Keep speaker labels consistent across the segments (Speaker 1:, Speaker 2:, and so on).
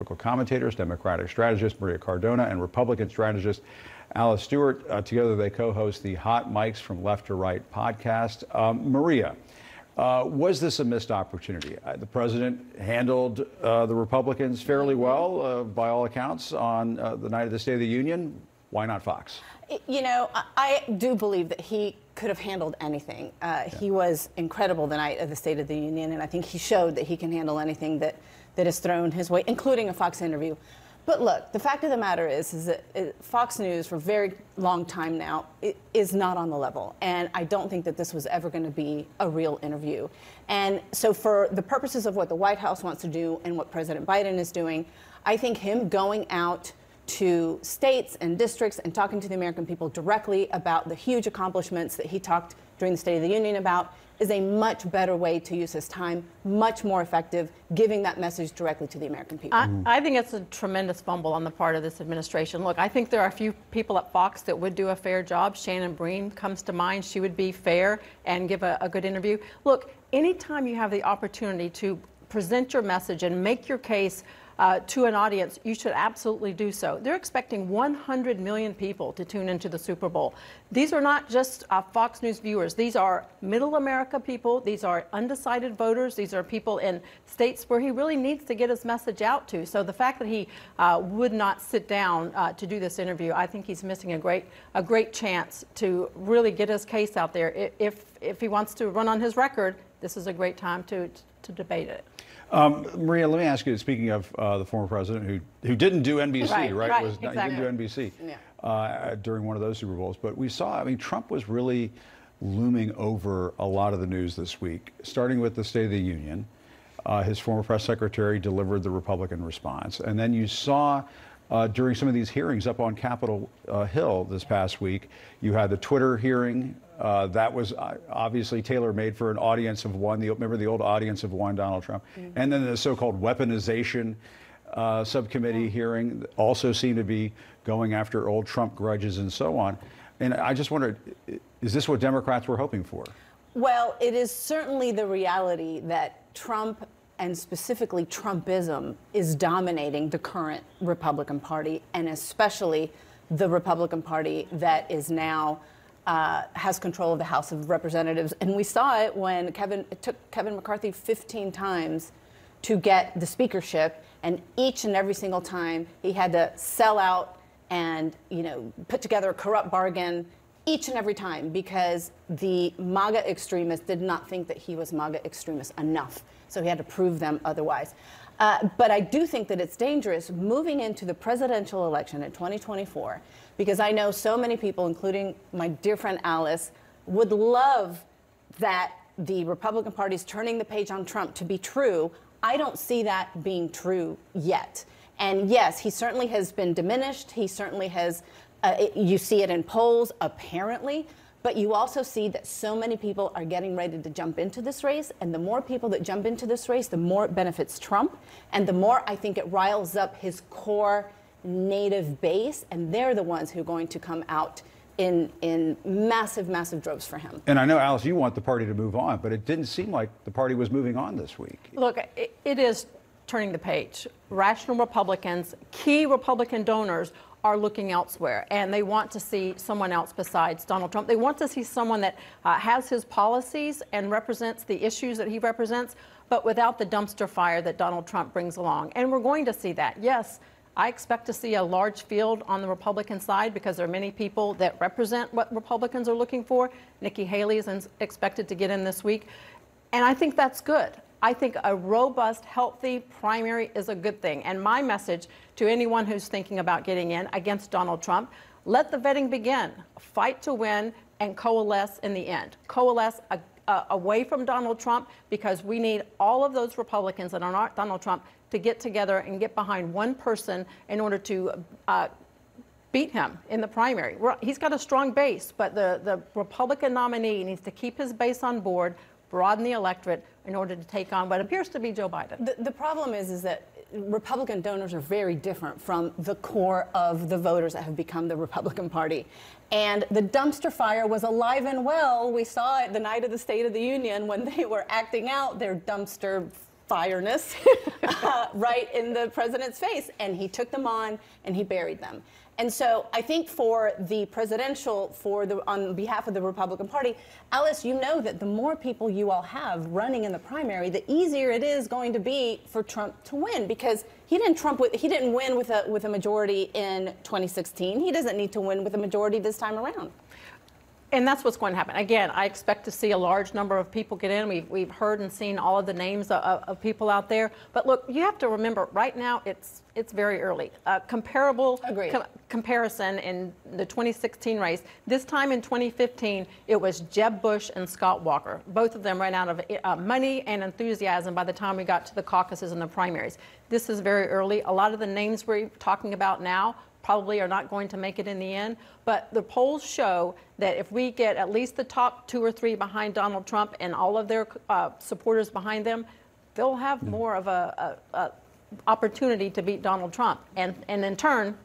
Speaker 1: political commentators, Democratic strategist Maria Cardona and Republican strategist Alice Stewart. Together they co-host the Hot Mics from Left to Right podcast. Maria, was this a missed opportunity? The president handled the Republicans fairly well, by all accounts, on the night of the State of the Union. Why not Fox?
Speaker 2: You know, I do believe that he could have handled anything. He was incredible the night of the State of the Union, and I think he showed that he can handle anything that is thrown his way, including a Fox interview. But look, the fact of the matter is that Fox News, for a very long time now, is not on the level. And I don't think that this was ever going to be a real interview. And so for the purposes of what the White House wants to do and what President Biden is doing, I think him going out to states and districts and talking to the American people directly about the huge accomplishments that he talked during the State of the Union about is a much better way to use his time, much more effective, giving that message directly to the American people.
Speaker 3: I think it's a tremendous fumble on the part of this administration. Look, I think there are a few people at Fox that would do a fair job. Shannon Breen comes to mind. She would be fair and give a good interview. Look, anytime you have the opportunity to present your message and make your case to an audience, you should absolutely do so. They're expecting 100 million people to tune into the Super Bowl. These are not just Fox News viewers. These are middle America people. These are undecided voters. These are people in states where he really needs to get his message out to. So the fact that he would not sit down to do this interview, I think he's missing a great chance to really get his case out there. If he wants to run on his record, this is a great time to debate it.
Speaker 1: Maria, let me ask you, speaking of the former president who didn't do NBC, right?
Speaker 3: Exactly.
Speaker 1: He didn't do NBC during one of those Super Bowls. But we saw, I mean, Trump was really looming over a lot of the news this week, starting with the State of the Union. His former press secretary delivered the Republican response. And then you saw during some of these hearings up on Capitol Hill this past week, you had the Twitter hearing. That was obviously tailor-made for an audience of one. Remember the old audience of one, Donald Trump? Mm-hmm. And then the so-called weaponization subcommittee hearing also seemed to be going after old Trump grudges and so on. And I just wondered, is this what Democrats were hoping for?
Speaker 2: Well, it is certainly the reality that Trump, and specifically Trumpism, is dominating the current Republican Party, and especially the Republican Party that is now has control of the House of Representatives. And we saw it when it took Kevin McCarthy 15 times to get the speakership, and each and every single time he had to sell out and, you know, put together a corrupt bargain each and every time, because the MAGA extremists did not think that he was MAGA extremist enough. So he had to prove them otherwise. But I do think that it's dangerous moving into the presidential election in 2024, because I know so many people, including my dear friend Alice, would love that the Republican Party is turning the page on Trump to be true. I don't see that being true yet. And yes, he certainly has been diminished. He certainly has, you see it in polls, apparently. But you also see that so many people are getting ready to jump into this race. And the more people that jump into this race, the more it benefits Trump. And the more I think it riles up his core native base. And they're the ones who are going to come out in massive, massive droves for him.
Speaker 1: And I know, Alice, you want the party to move on, but it didn't seem like the party was moving on this week.
Speaker 3: Look, it is turning the page. Rational Republicans, key Republican donors, are looking elsewhere, and they want to see someone else besides Donald Trump. They want to see someone that has his policies and represents the issues that he represents, but without the dumpster fire that Donald Trump brings along. And we're going to see that. Yes, I expect to see a large field on the Republican side, because there are many people that represent what Republicans are looking for. Nikki Haley is expected to get in this week, and I think that's good. I think a robust, healthy primary is a good thing. And my message to anyone who's thinking about getting in against Donald Trump, let the vetting begin. Fight to win and coalesce in the end. Coalesce away from Donald Trump, because we need all of those Republicans that are not Donald Trump to get together and get behind one person in order to beat him in the primary. He's got a strong base, but the Republican nominee needs to keep his base on board, broaden the electorate in order to take on what appears to be Joe Biden.
Speaker 2: The problem is that Republican donors are very different from the core of the voters that have become the Republican Party. And the dumpster fire was alive and well. We saw it the night of the State of the Union when they were acting out their dumpster fireness right in the president's face, and he took them on and he buried them. And so I think for the presidential, on behalf of the Republican Party, Alice, you know that the more people you all have running in the primary, the easier it is going to be for Trump to win, because he didn't win with a majority in 2016. He doesn't need to win with a majority this time around.
Speaker 3: And that's what's going to happen. Again, I expect to see a large number of people get in. We've heard and seen all of the names of people out there. But look, you have to remember, right now it's very early. Comparison in the 2016 race. This time in 2015, it was Jeb Bush and Scott Walker. Both of them ran out of money and enthusiasm by the time we got to the caucuses and the primaries. This is very early. A lot of the names we're talking about now probably are not going to make it in the end, but the polls show that if we get at least the top 2 or 3 behind Donald Trump and all of their supporters behind them, they'll have more of a opportunity to beat Donald Trump and in turn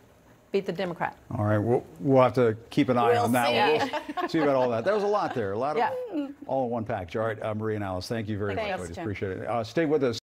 Speaker 3: beat the Democrat.
Speaker 1: All right, we'll have to keep an eye on that.
Speaker 2: See.
Speaker 1: We'll see about all that. There was a lot there, a lot of all in one package. All right, Marie and Alice, thank you very much.
Speaker 2: Thanks,
Speaker 1: ladies.
Speaker 2: Jim.
Speaker 1: Appreciate it. Stay with us.